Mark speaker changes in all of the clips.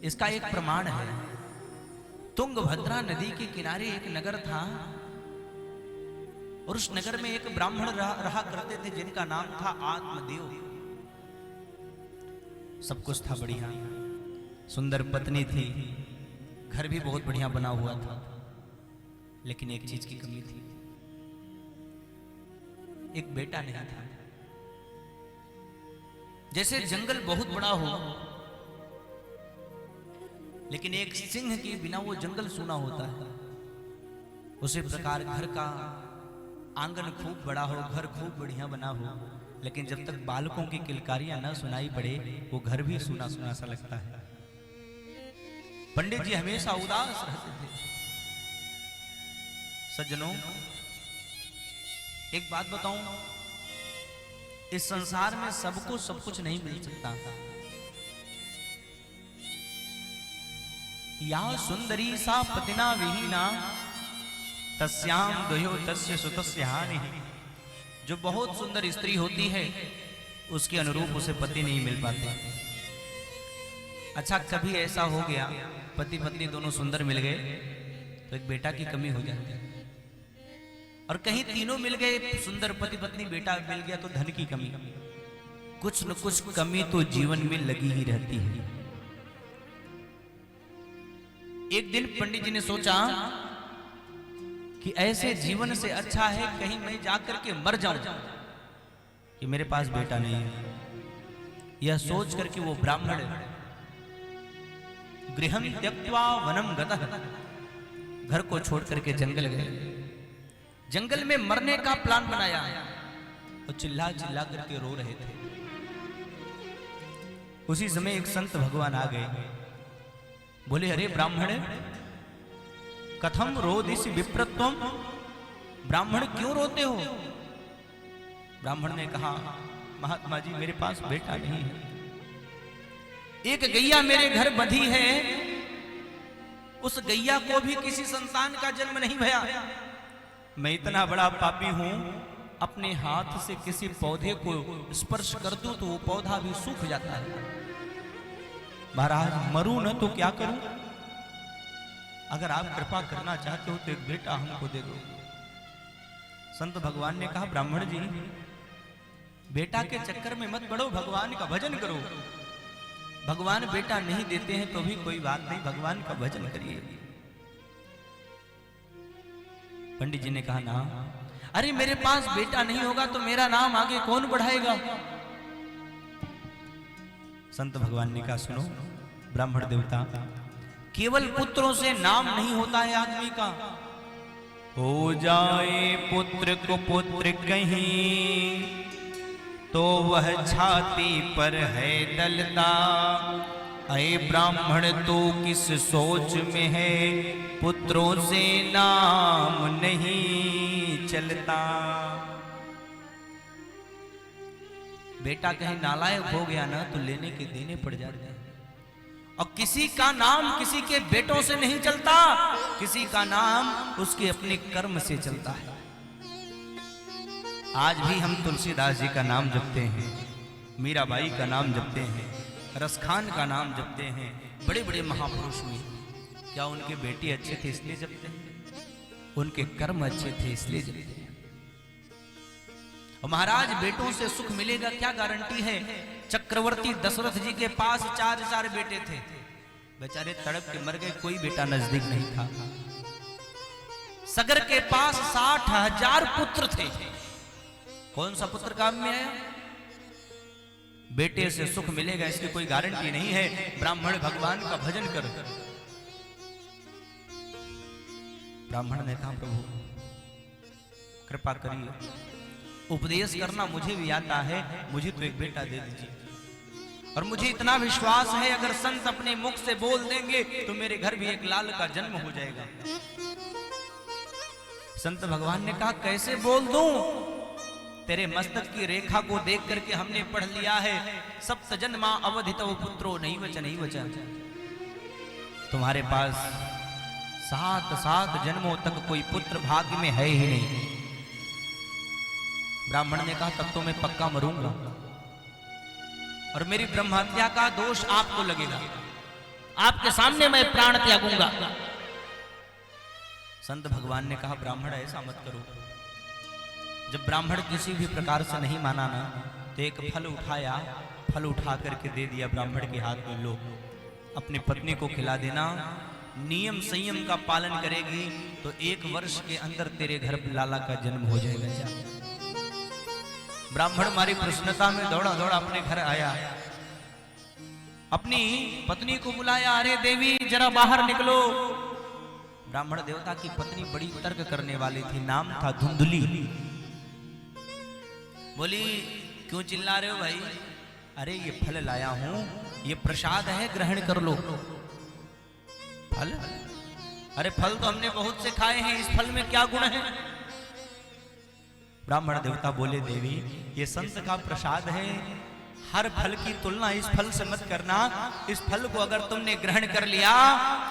Speaker 1: इसका एक प्रमाण है। तुंगभद्रा नदी के किनारे एक नगर था और उस नगर में एक ब्राह्मण रहा करते थे जिनका नाम था आत्मदेव। सब कुछ था बढ़िया, सुंदर पत्नी थी, घर भी बहुत बढ़िया बना हुआ था, लेकिन एक चीज की कमी थी, एक बेटा नहीं था। जैसे जंगल बहुत बड़ा हो लेकिन एक सिंह के बिना वो जंगल सूना होता है, उसी प्रकार घर का आंगन खूब बड़ा हो, घर खूब बढ़िया बना हो, लेकिन जब तक बालकों की किलकारियां न सुनाई पड़े वो घर भी सूना सूना सा लगता है। पंडित जी हमेशा उदास रहते थे। सज्जनों, एक बात बताऊं, इस संसार में सबको सब कुछ नहीं मिल सकता। या सुंदरी सा पतिना विहीना तस्याम द्वयो तस्य सुतस्य हानि। जो बहुत सुंदर स्त्री होती है उसके अनुरूप उसे पति नहीं मिल पाते। अच्छा, कभी ऐसा हो गया पति पत्नी दोनों सुंदर मिल गए तो एक बेटा की कमी हो जाती है, और कहीं तीनों मिल गए सुंदर पति पत्नी बेटा मिल गया तो धन की कमी। कुछ न कुछ कमी तो जीवन में लगी ही रहती है। एक दिन पंडित जी ने सोचा कि ऐसे जीवन से अच्छा है कहीं मैं जाकर के मर जाऊं कि मेरे पास बेटा नहीं है। यह सोच करके वो ब्राह्मण गृहं त्यक्त्वा वनम गतः, घर को छोड़ करके जंगल गए। जंगल में मरने का प्लान बनाया और चिल्ला चिल्ला करके रो रहे थे। उसी समय एक संत भगवान आ गए, बोले अरे ब्राह्मण, कथम रोदिसि विप्रत्वम, ब्राह्मण क्यों रोते हो? ब्राह्मण ने कहा महात्मा जी मेरे पास बेटा नहीं है, एक गैया मेरे घर बंधी है, उस गैया को भी किसी संतान का जन्म नहीं भया। मैं इतना बड़ा पापी हूं, अपने हाथ से किसी पौधे को स्पर्श कर दूं तो वो पौधा भी सूख जाता है। महाराज मरूं न तो क्या करूं? अगर आप कृपा करना चाहते हो तो एक बेटा हमको दे दो। संत भगवान ने कहा ब्राह्मण जी बेटा के चक्कर में मत पड़ो, भगवान का भजन करो। भगवान बेटा नहीं देते हैं तो भी कोई बात नहीं, भगवान का भजन करिए। पंडित जी ने कहा ना, अरे मेरे पास बेटा नहीं होगा तो मेरा नाम आगे कौन बढ़ाएगा? संत भगवान ने कहा सुनो ब्राह्मण देवता, केवल पुत्रों से नाम नहीं होता है आदमी का। हो जाए पुत्र को पुत्र कहीं तो वह छाती पर है दलता। अये ब्राह्मण तो किस सोच में है, पुत्रों से नाम नहीं चलता। बेटा कहीं नालायक हो गया ना तो लेने के देने पड़ जाते हैं। और किसी का नाम किसी के बेटों से नहीं चलता, किसी का नाम उसके अपने कर्म से चलता है। आज भी हम तुलसीदास जी का नाम जपते हैं, मीराबाई का नाम जपते हैं, रसखान का नाम जपते हैं, बड़े बड़े महापुरुष हुए। क्या उनके बेटे अच्छे थे इसलिए जपते हैं? उनके कर्म अच्छे थे इसलिए जपते हैं। और महाराज बेटों से सुख मिलेगा क्या गारंटी है? चक्रवर्ती दशरथ जी के पास 4 बेटे थे, बेचारे तड़प के मर गए, कोई बेटा नजदीक नहीं था। सगर के पास 60,000 पुत्र थे, कौन सा पुत्र काम में आया? बेटे से सुख मिलेगा इसकी कोई गारंटी नहीं है। ब्राह्मण भगवान का भजन कर। ब्राह्मण ने कहा प्रभु कृपा करिए, उपदेश करना मुझे भी आता है, मुझे तो एक बेटा दे दीजिए। और मुझे इतना विश्वास है अगर संत अपने मुख से बोल देंगे तो मेरे घर भी एक लाल का जन्म हो जाएगा। संत भगवान ने कहा कैसे बोल दूं? तेरे मस्तक की रेखा को देख करके हमने पढ़ लिया है, सप्त जन्मा अवधितो पुत्रो नहीं वचन। तुम्हारे पास 7 जन्मों तक कोई पुत्र भाग्य में है ही नहीं। ब्राह्मण ने कहा तब तो मैं पक्का मरूंगा और मेरी ब्रह्म हत्या का दोष आपको लगेगा। आपके सामने मैं प्राण त्यागूंगा। संत भगवान ने कहा ब्राह्मण ऐसा मत करो। जब ब्राह्मण किसी भी प्रकार से नहीं माना ना, तो एक फल उठाया, फल उठा करके दे दिया ब्राह्मण के हाथ में, लो अपनी पत्नी को खिला देना, नियम संयम का पालन करेगी तो 1 वर्ष के अंदर तेरे घर लाला का जन्म हो जाएगा। जा। ब्राह्मण हमारी प्रसन्नता में दौड़ा दौड़ा अपने घर आया, अपनी पत्नी को बुलाया, अरे देवी जरा बाहर निकलो। ब्राह्मण देवता की पत्नी बड़ी तर्क करने वाली थी, नाम था धुंधली। बोली क्यों चिल्ला रहे हो भाई? अरे ये फल लाया हूं, ये प्रसाद है, ग्रहण कर लो। फल? अरे फल तो हमने बहुत से खाए हैं, इस फल में क्या गुण है? ब्राह्मण देवता बोले देवी ये संत का प्रसाद है, हर फल की तुलना इस फल से मत करना। इस फल को अगर तुमने ग्रहण कर लिया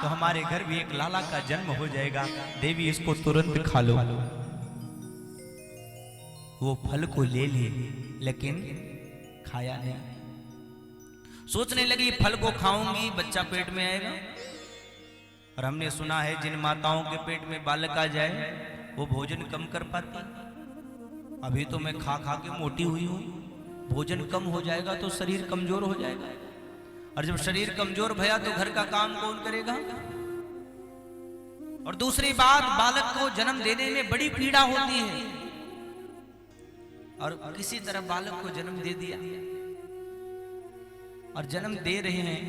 Speaker 1: तो हमारे घर भी एक लाला का जन्म हो जाएगा। देवी इसको तुरंत खा लो। वो फल को ले ली लेकिन खाया नहीं। सोचने लगी फल को खाऊंगी बच्चा पेट में आएगा। और हमने सुना है जिन माताओं के पेट में बालक आ जाए वो भोजन कम कर पाती। अभी तो मैं खा खा के मोटी हुई हूं, भोजन कम हो जाएगा तो शरीर कमजोर हो जाएगा। और जब शरीर कमजोर भया तो घर का काम कौन करेगा? और दूसरी बात, बालक को जन्म देने में बड़ी पीड़ा होती है। और किसी तरह बालक को जन्म दे दिया और जन्म दे रहे हैं,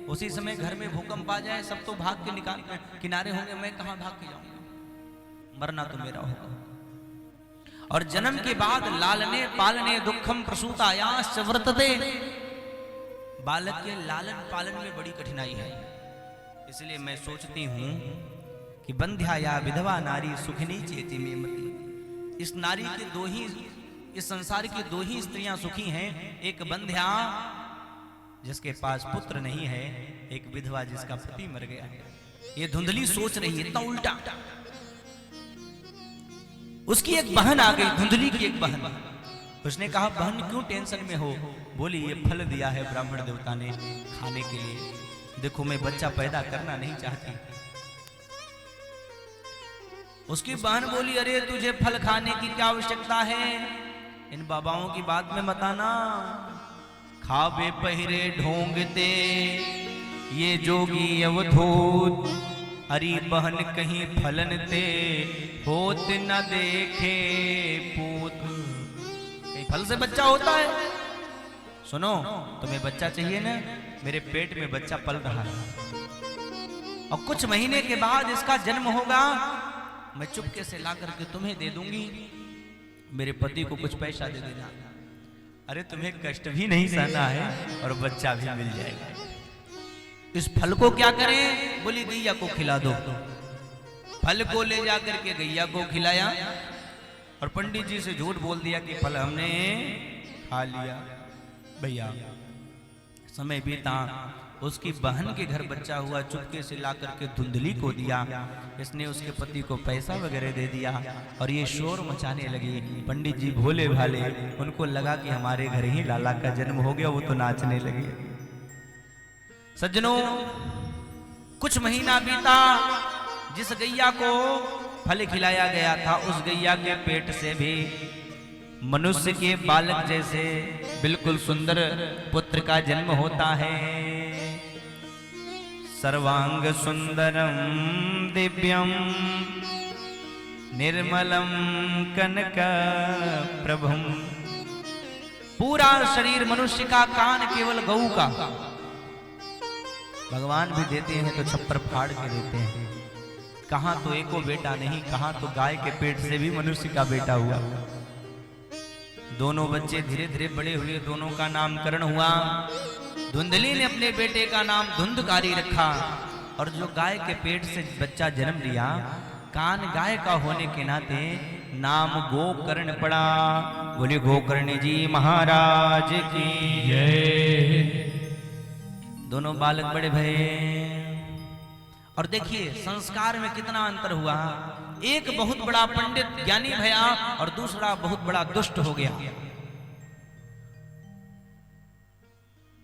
Speaker 1: उसी समय घर में भूकंप आ जाए, सब तो भाग के किनारे होंगे, मैं कहां भाग के जाऊंगा? मरना तो मेरा होगा। और जन्म के बाद लालने पालने दुखम प्रसूतायाश्च वर्तते, बालक के लालन पालन में बड़ी कठिनाई है। इसलिए मैं सोचती हूं कि बंध्या या विधवा नारी सुखिनी चेति में मति। इस नारी के दो ही, इस संसार की 2 ही स्त्रियां सुखी हैं, एक बंध्या जिसके पास पुत्र नहीं है, एक विधवा जिसका पति मर गया है। ये धुंधली सोच रही है, इतना उल्टा। उसकी एक बहन आ गई, धुंधली की एक बहन। उसने कहा बहन क्यों टेंशन में हो? बोली ये फल दिया है ब्राह्मण देवता ने खाने के लिए, देखो मैं बच्चा पैदा करना नहीं चाहती। उसकी बहन बोली अरे तुझे फल खाने की क्या आवश्यकता है? इन बाबाओं की बात में मत आना। खावे पहिरे ढोंगते ये जोगी अवधूत, अरी बहन कहीं फलन ते होत न देखे पूत। कहीं फल से बच्चा होता है? सुनो तुम्हें बच्चा चाहिए ना, मेरे पेट में बच्चा पल रहा है और कुछ महीने के बाद इसका जन्म होगा, मैं चुपके से ला करके तुम्हें दे दूंगी, मेरे पति को कुछ पैसा दे देना। अरे तुम्हें कष्ट भी नहीं सहना है और बच्चा भी मिल जाएगा। इस फल को क्या करें? बोली गैया को खिला दो। फल को ले जाकर के गैया को खिलाया और पंडित जी से झूठ बोल दिया कि फल हमने खा लिया। भैया समय बीता, उसकी बहन के घर बच्चा हुआ, चुपके से ला करके धुंधली को दिया। इसने उसके पति को पैसा वगैरह दे दिया और ये शोर मचाने लगी। पंडित जी भोले भाले, उनको लगा कि हमारे घर ही लाला का जन्म हो गया, वो तो नाचने लगे। सज्जनों कुछ महीना बीता, जिस गैया को फल खिलाया गया था उस गैया के पेट से भी मनुष्य के बालक जैसे बिल्कुल सुंदर पुत्र का जन्म होता है। सर्वांग सुंदरम दिव्यम निर्मलम कनक प्रभम। पूरा शरीर मनुष्य का, कान केवल गऊ का। भगवान भी देते हैं तो छप्पर फाड़ के देते हैं। कहां तो एको बेटा नहीं, कहां तो गाय के पेट से भी मनुष्य का बेटा हुआ। दोनों बच्चे धीरे धीरे बड़े हुए, दोनों का नामकरण हुआ। धुंधली ने अपने बेटे का नाम धुंधकारी रखा और जो गाय के पेट से बच्चा जन्म लिया, कान गाय का होने के नाते नाम गोकर्ण पड़ा। बोले गोकर्ण जी महाराज की जय। दोनों बालक बड़े भये और देखिए संस्कार में कितना अंतर हुआ। एक बहुत बड़ा पंडित ज्ञानी भया और दूसरा बहुत बड़ा दुष्ट हो गया।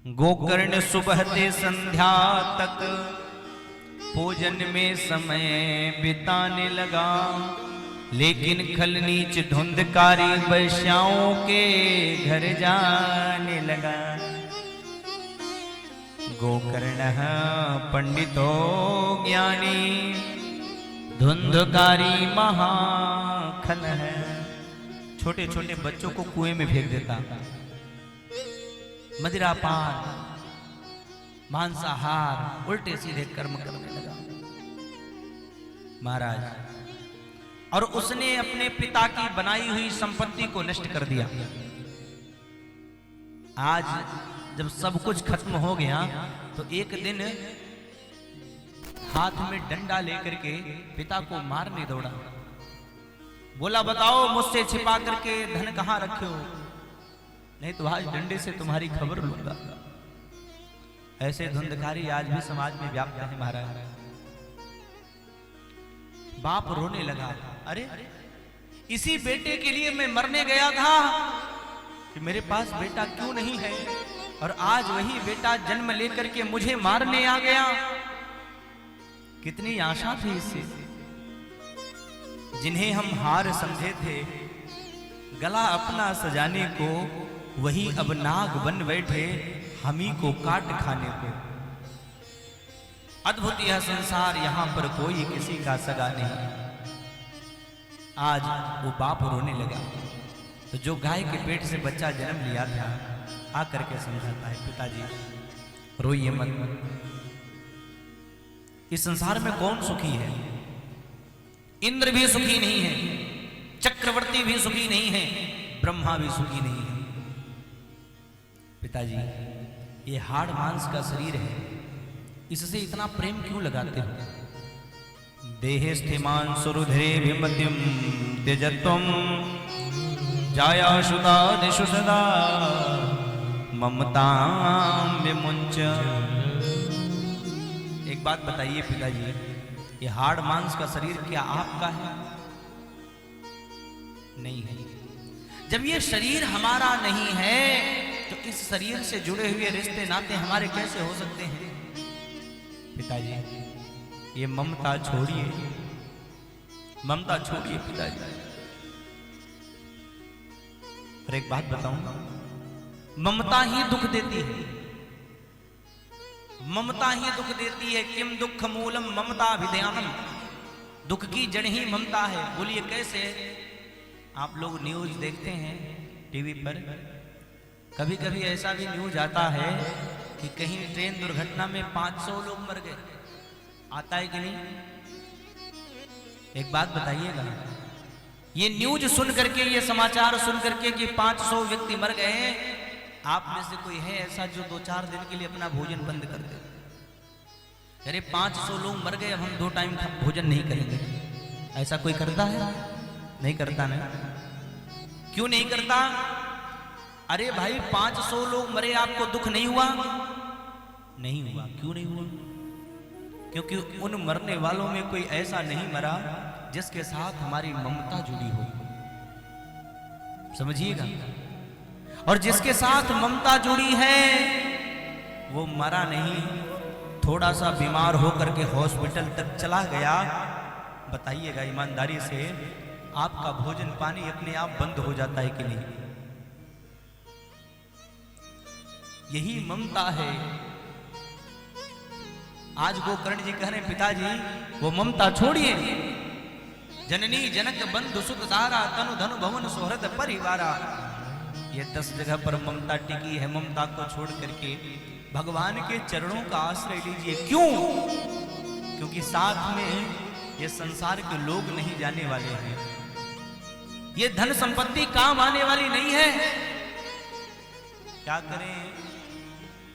Speaker 1: गोकर्ण सुबह से संध्या तक पूजन में समय बिताने लगा, लेकिन खल नीच धुंधकारी वैश्याओं के घर जाने लगा। गोकर्ण पंडितो ज्ञानी धुंधकारी महाखल है। छोटे छोटे बच्चों को कुएं में फेंक देता, मदिरापान मांसाहार उल्टे सीधे कर्म करने लगा महाराज। और उसने अपने पिता की बनाई हुई संपत्ति को नष्ट कर दिया। आज जब सब कुछ खत्म हो गया तो एक दिन हाथ में डंडा लेकर के पिता को मारने दौड़ा। बोला बताओ मुझसे छिपा करके धन कहां रखे हो, नहीं तो आज डंडे से तुम्हारी खबर लूंगा। ऐसे धुंधकारी आज भी समाज में व्याप्त है महाराज। बाप रोने लगा, अरे इसी बेटे के लिए मैं मरने गया था कि मेरे पास बेटा क्यों नहीं है, और आज वही बेटा जन्म लेकर के मुझे मारने आ गया। कितनी आशा थी इससे। जिन्हें हम हार समझे थे गला अपना सजाने को, वही अब नाग बन बैठे हमी को काट खाने को। अद्भुत यह संसार, यहां पर कोई किसी का सगा नहीं। आज वो बाप रोने लगा तो जो गाय के पेट से बच्चा जन्म लिया था आकर के समझाता है, पिताजी रोइए मत, इस संसार में कौन सुखी है? इंद्र भी सुखी नहीं है, चक्रवर्ती भी सुखी नहीं है, ब्रह्मा भी सुखी नहीं है। पिताजी ये हाड़ मांस का शरीर है, इससे इतना प्रेम क्यों लगाते हो? देहेस्थिमान सुरुधरे विमतिम त्यजत्वम जाया सुदा दिशु सदा ममतां विमुंच। एक बात बताइए पिताजी, ये हाड़ मांस का शरीर क्या आपका है? नहीं है। जब ये शरीर हमारा नहीं है तो इस शरीर से जुड़े हुए रिश्ते नाते हमारे कैसे हो सकते हैं? पिताजी ये ममता छोड़िए, ममता छोड़िए पिताजी। और एक बात बताऊं, ममता ही दुख देती है, ममता ही दुख देती है। किम दुख मूलम ममता विद्यानम, दुख की जड़ ही ममता है। बोलिए कैसे? आप लोग न्यूज देखते हैं टीवी पर, कभी कभी ऐसा भी न्यूज आता है कि कहीं ट्रेन दुर्घटना में 500 लोग मर गए। आता है कि नहीं? एक बात बताइएगा, ये न्यूज सुन करके, ये समाचार सुन करके कि 500 व्यक्ति मर गए, आप में से कोई है ऐसा जो 2-4 दिन के लिए अपना भोजन बंद कर दे? अरे 500 लोग मर गए, अब हम 2 टाइम भोजन नहीं करेंगे, ऐसा कोई करता है? नहीं करता ना। क्यों नहीं करता? अरे भाई 500 लोग मरे, आपको दुख नहीं हुआ? नहीं हुआ। क्यों नहीं हुआ? क्योंकि उन मरने वालों में कोई ऐसा नहीं मरा जिसके साथ हमारी ममता जुड़ी हो। समझिएगा। और जिसके साथ ममता जुड़ी है वो मरा नहीं, थोड़ा सा बीमार होकर के हॉस्पिटल तक चला गया। बताइएगा ईमानदारी से, आपका भोजन पानी अपने आप बंद हो जाता है कि नहीं? यही ममता है। आज गोकर्ण जी कह रहे पिताजी वो ममता छोड़िए। जननी जनक बंधु सुत दारा तनु धनु भवन सोहृद परिवारा। ये 10 जगह पर ममता टिकी है। ममता को छोड़ करके भगवान के चरणों का आश्रय लीजिए। क्यों? क्योंकि साथ में ये संसार के लोग नहीं जाने वाले हैं, ये धन संपत्ति काम आने वाली नहीं है। क्या करें?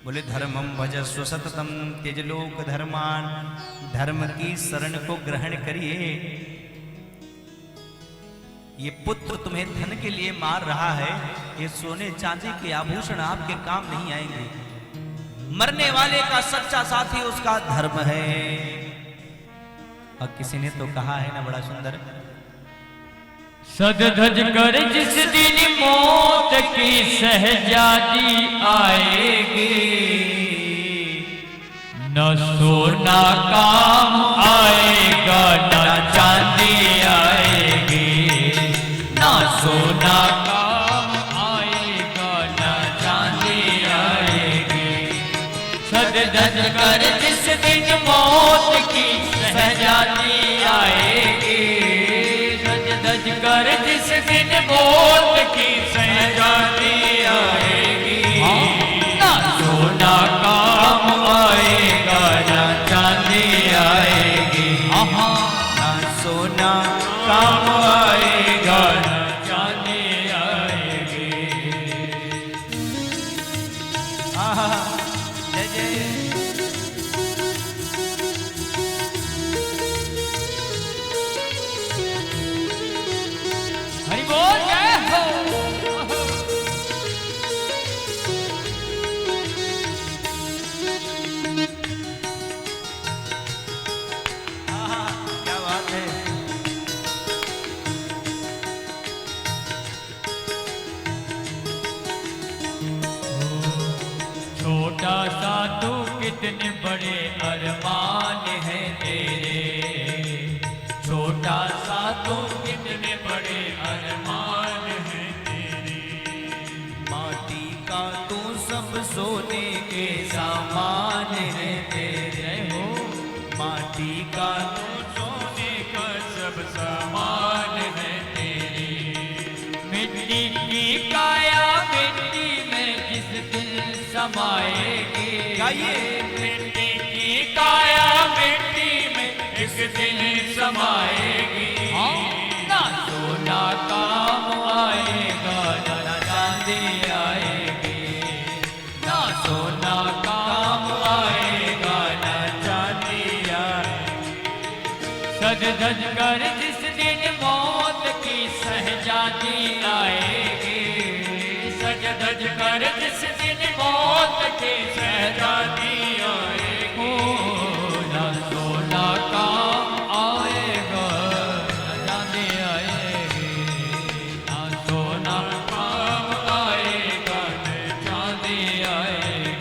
Speaker 1: बोले धर्मम भजस्व सततम त्यज लोक धर्मान, धर्म की शरण को ग्रहण करिए। ये पुत्र तुम्हें धन के लिए मार रहा है, ये सोने चांदी के आभूषण आपके काम नहीं आएंगे। मरने वाले का सच्चा साथी उसका धर्म है। और किसी ने तो कहा है ना बड़ा सुंदर,
Speaker 2: सज धज कर जिस दिन मौत की सहजादी आएगी, न सोना काम आएगा न चांदी आएगी, न सोना काम आएगा न चांदी आएगी। सज धज कर जिस दिन मौत की सहजादी आएगी, सज कर जिस दिन मौत की सहजादी आएगी, ना सोना काम आएगा ना चांदी आएगी,
Speaker 1: ना सोना काम आएगा
Speaker 2: ना चांदी आएगी।
Speaker 1: जय जय।
Speaker 2: हरि बोल जय हो।
Speaker 1: क्या बात है।
Speaker 2: छोटा सा तू कितने बड़े अरमान है तेरे, छोटा सा तू कितने बड़े अरमान है तेरे।
Speaker 1: माटी का तू सब सोने के सामान है तेरे हो, माटी का तू
Speaker 2: सोने का सब सामान है तेरे। मिट्टी की काया मिट्टी में जिस दिन समाएगी,
Speaker 1: गाइए।
Speaker 2: मिट्टी की काया मिट्टी में जिस दिन समाएगी, ना सोना काम आएगा ना चांदी आएगी, ना सोना काम आएगा ना चांदी आएगी। सज धज कर जिस दिन मौत की सहजादी आएगी, सज धज कर जिस दिन मौत की सहजादी आएगी, ना सोना काम आएगा ना चांदी आएगी, ना सोना काम आएगा ना चांदी आएगी।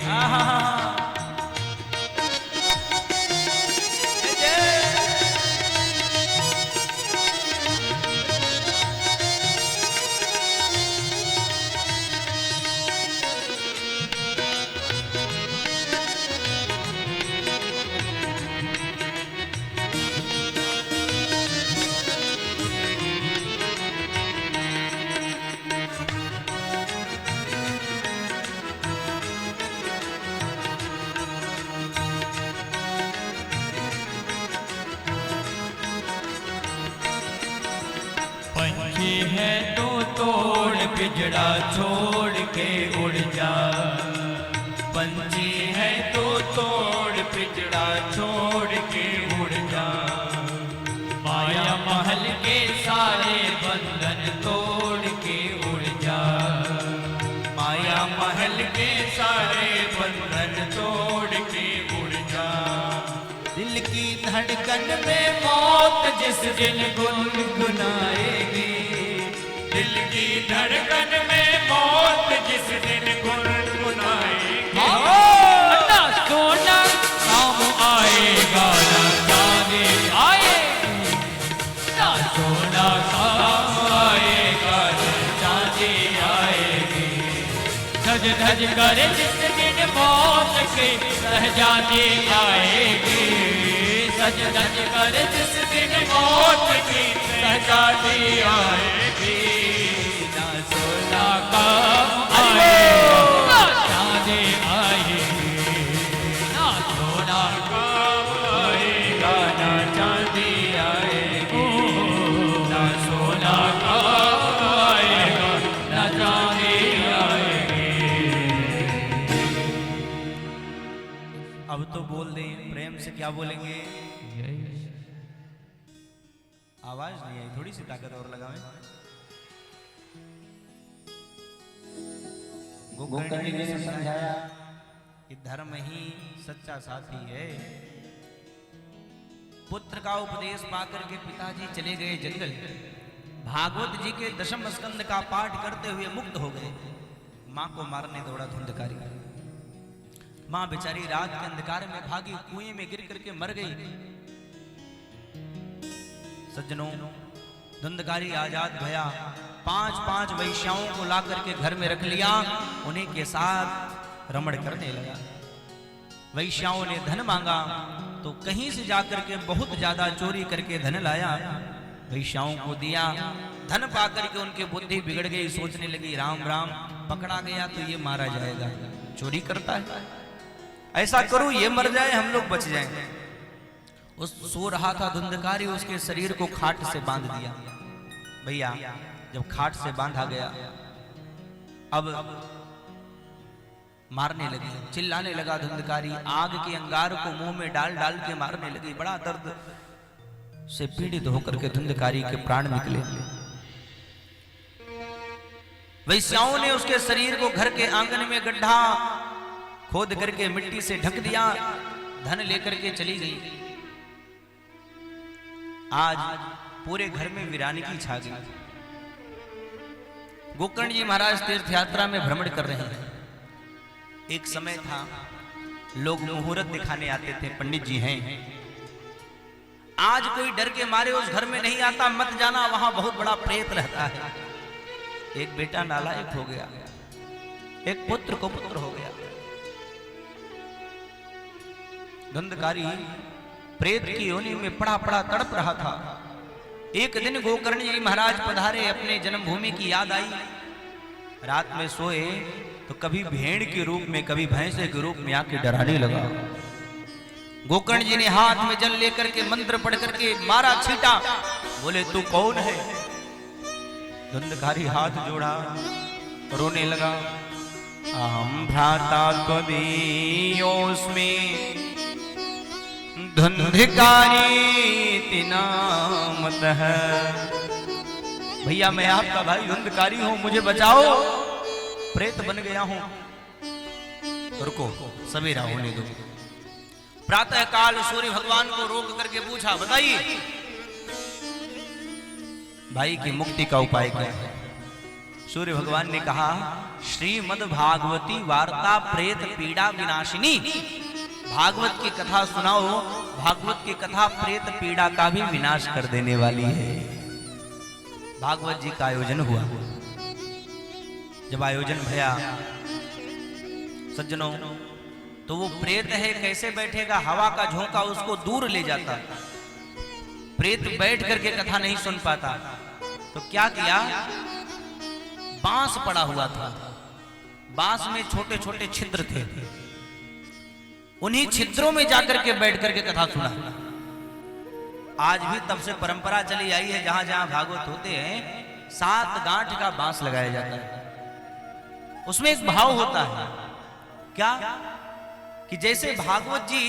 Speaker 2: पंछी है तो तोड़ पिंजड़ा छोड़ के उड़ जा, पंछी है तो तोड़ पिंजड़ा छोड़ के उड़ जा। माया महल के सारे बंधन तोड़ के उड़ जा,
Speaker 1: माया महल के सारे बंधन तोड़ के उड़ जा। दिल की धड़कन में मौत जिस दिन गुनगुनाएगी,
Speaker 2: दिल की धड़कन में मौत जिस दिन गुनगुनाएगी, ना सोना काम आएगा ना चांदी आएगी, ना सोना काम आएगा ना चांदी आएगी। सज धज कर जिस दिन मौत की सहजादी आएगी, सज धज कर जिस दिन मौत की सहजादी आएगी, ना सोना काम आएगा ना चांदी आएगी, ना सोना काम आएगा ना चांदी आएगी, ना सोना काम आएगा ना चांदी आएगी।
Speaker 1: अब तो बोल दें प्रेम से, क्या बोलेंगे? आवाज नहीं आई, थोड़ी सी ताकत और लगाएं। गोकर्णी ने समझाया कि धर्म ही सच्चा साथी है। पुत्र का उपदेश पाकर के पिताजी चले गए जंगल। भागवत जी के दशम स्कंद का पाठ करते हुए मुक्त हो गए। मां को मारने दौड़ा धुंधकारी। मां बेचारी रात के अंधकार में भागी, कुएं में गिर करके मर गई। सज्जनों, धुंधकारी आजाद भया, 5-5 वैश्याओं को ला करके घर में रख लिया, उन्हीं के साथ रमण करने लगा। वैश्याओं ने धन मांगा तो कहीं से जाकर के बहुत ज्यादा चोरी करके धन लाया, वैश्याओं को दिया। धन पाकर के उनकी बुद्धि बिगड़ गई, सोचने लगी राम राम, पकड़ा गया तो ये मारा जाएगा, चोरी करता है, ऐसा करो ये मर जाए हम लोग बच जाएंगे। उस सो रहा था धुंधकारी, उसके शरीर को खाट से बांध दिया। भैया जब खाट से बांधा गया, अब मारने लगी, चिल्लाने लगा धुंधकारी, आग के अंगार को मुंह में डाल डाल के मारने लगी। बड़ा दर्द से पीड़ित होकर के धुंधकारी के प्राण निकले। वैश्याओं ने उसके शरीर को घर के आंगन में गड्ढा खोद करके मिट्टी से ढक दिया, धन लेकर के चली गई। आज पूरे घर में वीरानगी छा गई। गोकर्ण जी महाराज तीर्थ यात्रा में भ्रमण कर रहे हैं। एक समय था लोग मुहूर्त दिखाने आते थे, पंडित जी हैं। आज कोई डर के मारे उस घर में नहीं आता, मत जाना, वहां बहुत बड़ा प्रेत रहता है। एक बेटा नालायक हो गया, एक पुत्र को पुत्र हो गया। धुंधकारी प्रेत की योनि में पड़ा पड़ा तड़प रहा था। एक दिन गोकर्ण जी महाराज पधारे, अपने जन्मभूमि की याद आई। रात में सोए तो कभी भेड़ के रूप में, कभी भैंसे के रूप में आके डराने लगा। गोकर्ण जी ने हाथ में जल लेकर के मंत्र पढ़ करके मारा, छीटा, बोले तू कौन है? धुंधकारी हाथ जोड़ा, रोने लगा। अहम भ्राता त्वदीयोऽस्मि धुंधकारी नामतः। भैया मैं आपका भाई धुंधकारी हूं, मुझे बचाओ, प्रेत बन गया हूं। रुको, सवेरा होने दो। प्रातः काल सूर्य भगवान को रोक करके पूछा, बताइए भाई की मुक्ति का उपाय क्या है? सूर्य भगवान ने कहा, श्रीमद् भागवती वार्ता प्रेत पीड़ा विनाशिनी। भागवत की कथा सुनाओ, भागवत की कथा प्रेत पीड़ा का भी विनाश कर देने वाली है। भागवत जी का आयोजन हुआ। जब आयोजन भया सज्जनों, तो वो प्रेत है, कैसे बैठेगा? हवा का झोंका उसको दूर ले जाता। प्रेत बैठ करके कथा नहीं सुन पाता, तो क्या किया? बांस पड़ा हुआ था, बांस में छोटे छोटे छिद्र थे, उन्हीं छिद्रों में जाकर के बैठ करके कथा सुना। आज भी तब से परंपरा चली आई है, जहां जहां भागवत होते हैं 7 गांठ का बांस लगाया जाता है। उसमें एक भाव होता है, क्या कि जैसे भागवत जी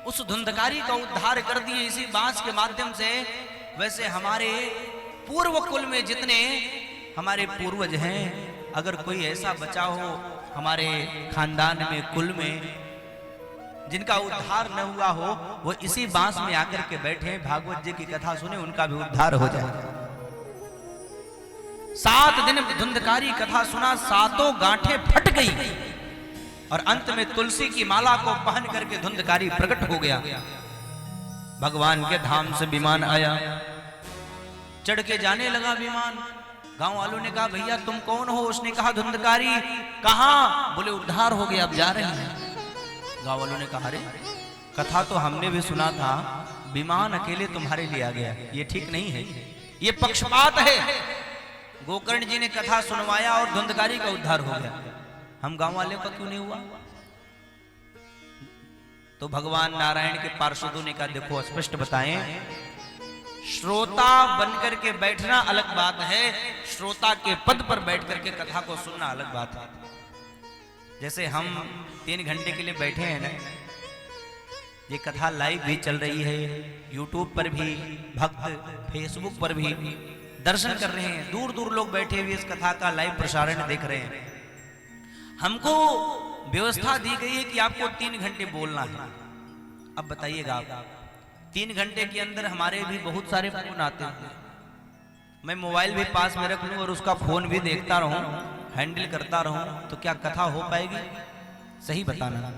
Speaker 1: उस धुंधकारी का उद्धार कर दिए इसी बांस के माध्यम से, वैसे हमारे पूर्व कुल में जितने हमारे पूर्वज हैं, अगर कोई ऐसा बचा हो हमारे खानदान में, कुल में, जिनका उद्धार न हुआ हो, वो इसी बांस में आकर के बैठे भागवत जी की कथा सुने, उनका भी उद्धार हो जाए। 7 दिन धुंधकारी कथा सुना, 7 गांठें फट गई और अंत में तुलसी की माला को पहन करके धुंधकारी प्रकट हो गया। भगवान के धाम से विमान आया, चढ़ के जाने लगा विमान। गांव वालों ने कहा, भैया तुम कौन हो? उसने कहा, धुंधकारी। कहां? बोले उद्धार हो गया, अब जा रहे हैं। गांव वालों ने कहा, अरे कथा तो हमने भी सुना था, विमान अकेले तुम्हारे लिए आ गया, ये ठीक नहीं है, ये पक्षपात है। गोकर्ण जी ने कथा सुनवाया और धुंधकारी का उद्धार हो गया, हम गांव वाले का क्यों नहीं हुआ? तो भगवान नारायण के पार्षदों ने कहा, देखो स्पष्ट बताएं, श्रोता बनकर के बैठना अलग बात है, श्रोता के पद पर बैठ करके कथा को सुनना अलग बात है। जैसे हम 3 घंटे के लिए बैठे हैं ना, ये कथा लाइव भी चल रही है, यूट्यूब पर भी भक्त फेसबुक पर भी दर्शन कर रहे हैं, दूर दूर लोग बैठे हुए इस कथा का लाइव प्रसारण देख रहे हैं। हमको व्यवस्था दी गई है कि आपको 3 घंटे बोलना है। अब बताइएगा, आप 3 घंटे के अंदर हमारे भी बहुत सारे फोन आते हैं, मैं मोबाइल भी पास में रख लूं और उसका फोन भी देखता रहूं, हैंडल करता रहूं, तो क्या कथा हो पाएगी? सही बताना।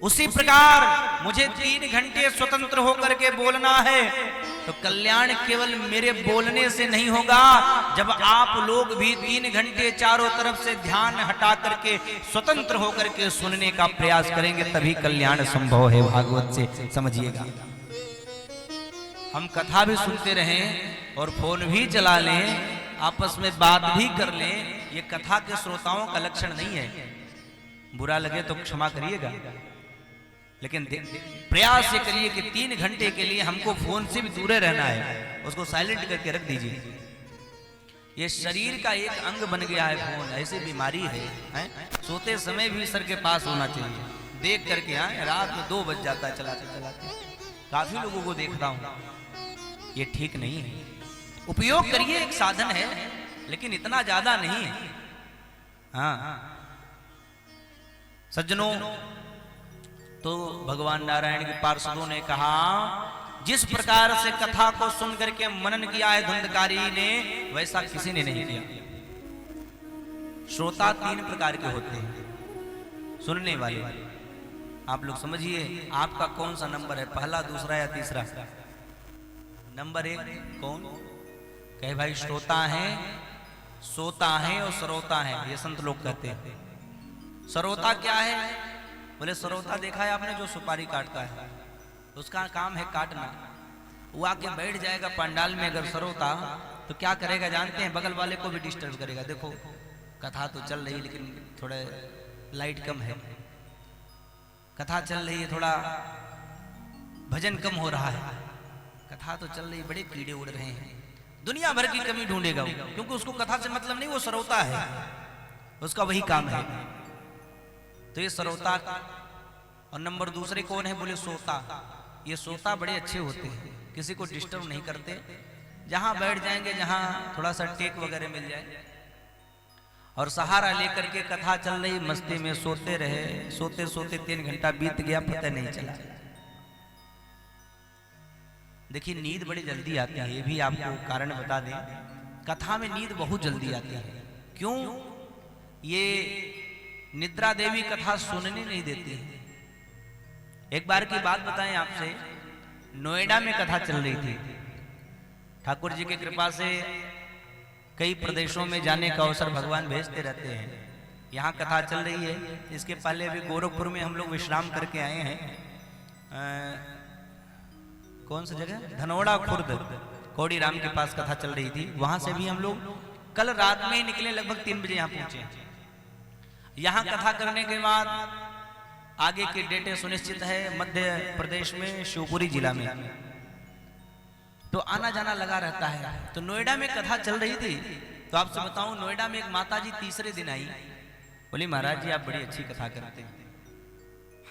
Speaker 1: उसी प्रकार मुझे 3 घंटे स्वतंत्र होकर के बोलना है, तो कल्याण केवल मेरे बोलने से नहीं होगा। जब आप लोग भी 3 घंटे चारों तरफ से ध्यान हटा करके स्वतंत्र होकर के सुनने का प्रयास करेंगे, तभी कल्याण संभव है। भागवत से समझिएगा। हम कथा भी सुनते रहें और फोन भी चला लें, आपस में बात भी कर लें, ये कथा के श्रोताओं का लक्षण नहीं है। बुरा लगे तो क्षमा करिएगा, लेकिन प्रयास ये करिए कि 3 घंटे के लिए हमको फोन से भी दूर रहना है, उसको साइलेंट करके रख दीजिए। ये शरीर का एक अंग बन गया है फोन, ऐसी बीमारी है? सोते समय भी सर के पास होना चाहिए, देख करके। रात में 2 बज जाता है चलाते चलाते, काफी लोगों को देखता हूं। ये ठीक नहीं है। उपयोग करिए, एक साधन है, लेकिन इतना ज्यादा नहीं है। हाँ सज्जनों, तो भगवान नारायण के पार्षदों ने कहा, जिस प्रकार से कथा को सुन करके मनन किया है धुंधकारी ने, वैसा किसी ने नहीं किया। श्रोता 3 प्रकार के होते हैं, सुनने वाले। आप लोग समझिए, आपका कौन सा नंबर है, पहला, दूसरा या तीसरा? नंबर 1 कौन? कहे भाई श्रोता है, सोता है और सरोता है, ये संत लोग कहते हैं। सरोता क्या है? बोले सरोता देखा है आपने, जो सुपारी काटता है, उसका काम है काटना। वो आके बैठ जाएगा पंडाल में, अगर सरोता तो क्या करेगा जानते हैं? बगल वाले को भी डिस्टर्ब करेगा। देखो कथा तो चल रही, लेकिन थोड़ा लाइट कम है, कथा चल रही है, थोड़ा भजन कम हो रहा है, कथा तो चल रही, बड़े कीड़े उड़ रहे हैं, दुनिया भर की कमी ढूंढेगा वो, क्योंकि उसको कथा से मतलब नहीं, वो सरोता है, उसका वही काम है। तो ये सरोता। और नंबर दूसरे कौन है? बोले सोता। ये सोता बड़े अच्छे होते हैं, किसी को डिस्टर्ब नहीं करते, जहां बैठ जाएंगे, जहां थोड़ा सा टेक वगैरह मिल जाए, और सहारा लेकर के कथा चल रही, मस्ती में सोते रहे। सोते सोते 3 घंटा बीत गया, पता नहीं चला। देखिए नींद बड़ी जल्दी आती है, ये भी आपको कारण बता दें, कथा में नींद बहुत जल्दी आती है। क्यों? ये निद्रा देवी कथा सुनने नहीं देती है। एक बार की बात बताएं आपसे, नोएडा में कथा चल रही थी। ठाकुर जी की कृपा से कई प्रदेशों में जाने का अवसर भगवान भेजते रहते हैं। यहाँ कथा चल रही है। इसके पहले अभी गोरखपुर में हम लोग विश्राम करके आए हैं। कौन सी जगह? धनोड़ा खुर्द, कौड़ी राम के पास कथा चल रही थी। वहां से भी हम लोग कल रात में ही निकले, लगभग 3 बजे यहाँ पहुंचे। यहाँ कथा करने के बाद आगे की डेटें सुनिश्चित है मध्य प्रदेश में, शिवपुरी जिला में, तो आना जाना लगा रहता है। तो नोएडा में कथा चल रही थी। तो आपसे बताऊं, नोएडा में एक माता जी तीसरे दिन आई, बोली महाराज जी आप बड़ी अच्छी कथा करते हैं।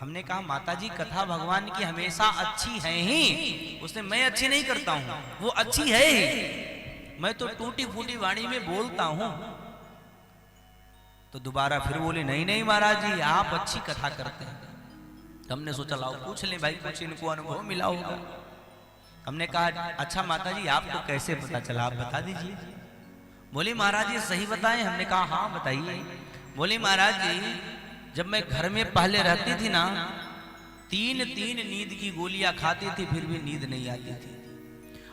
Speaker 1: हमने कहा माता जी कथा भगवान की हमेशा अच्छी है ही, उसने मैं अच्छी नहीं करता हूं, वो अच्छी है ही, मैं तो टूटी फूटी वाणी में बोलता हूं। तो दोबारा फिर बोले नहीं नहीं महाराज जी आप अच्छी कथा करते हैं। हमने सोचा लाओ पूछ ले भाई, कुछ इनको अनुभव मिला होगा। हमने कहा अच्छा माता जी आपको कैसे पता चला, आप बता दीजिए। बोली महाराज जी सही बताएं। हमने कहा हाँ बताइए। बोली महाराज जी जब मैं घर में पहले रहती थी ना, 3 नींद की गोलियां खाती थी, फिर भी नींद नहीं आती थी।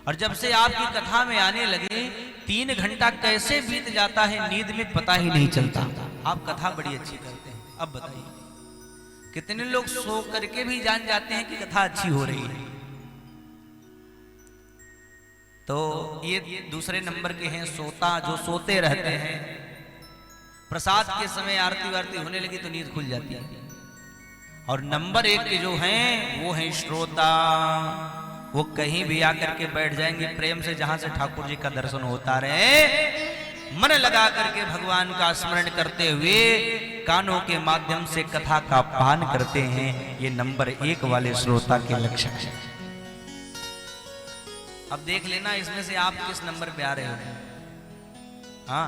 Speaker 1: और जब से आपकी कथा में आने लगे, 3 घंटा कैसे बीत जाता है नींद में पता ही नहीं चलता। आप कथा बड़ी अच्छी करते हैं। अब बताइए कितने लोग सो करके भी जान जाते हैं कि कथा अच्छी हो रही है। तो ये दूसरे नंबर के हैं सोता, जो सोते रहते हैं। प्रसाद के समय आरती वारती होने लगी तो नींद खुल जाती है। और नंबर 1 के जो हैं वो हैं श्रोता। वो कहीं भी आकर के बैठ जाएंगे प्रेम से, जहां से ठाकुर जी का दर्शन होता रहे, मन लगा करके भगवान का स्मरण करते हुए कानों के माध्यम से कथा का पान करते हैं। ये नंबर 1 वाले श्रोता के लक्षण है। अब देख लेना इसमें से आप किस नंबर पे आ रहे हो। हाँ,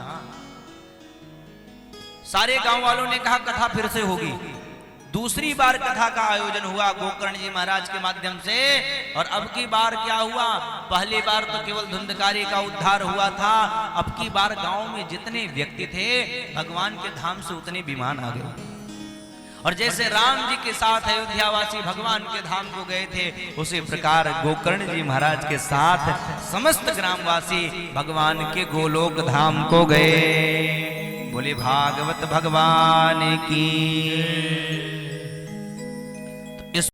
Speaker 1: सारे गांव वालों ने कहा कथा फिर से होगी। दूसरी बार कथा का आयोजन हुआ गोकर्ण जी महाराज के माध्यम से। और अब की बार क्या हुआ, पहली बार तो केवल धुंधकारी का उद्धार हुआ था, अब की बार गांव में जितने व्यक्ति थे भगवान के धाम से उतने विमान आ गए। और जैसे राम जी के साथ अयोध्यावासी भगवान के धाम को गए थे, उसी प्रकार गोकर्ण जी महाराज के साथ समस्त ग्रामवासी भगवान के गोलोक धाम को गए। बोले भागवत भगवान की।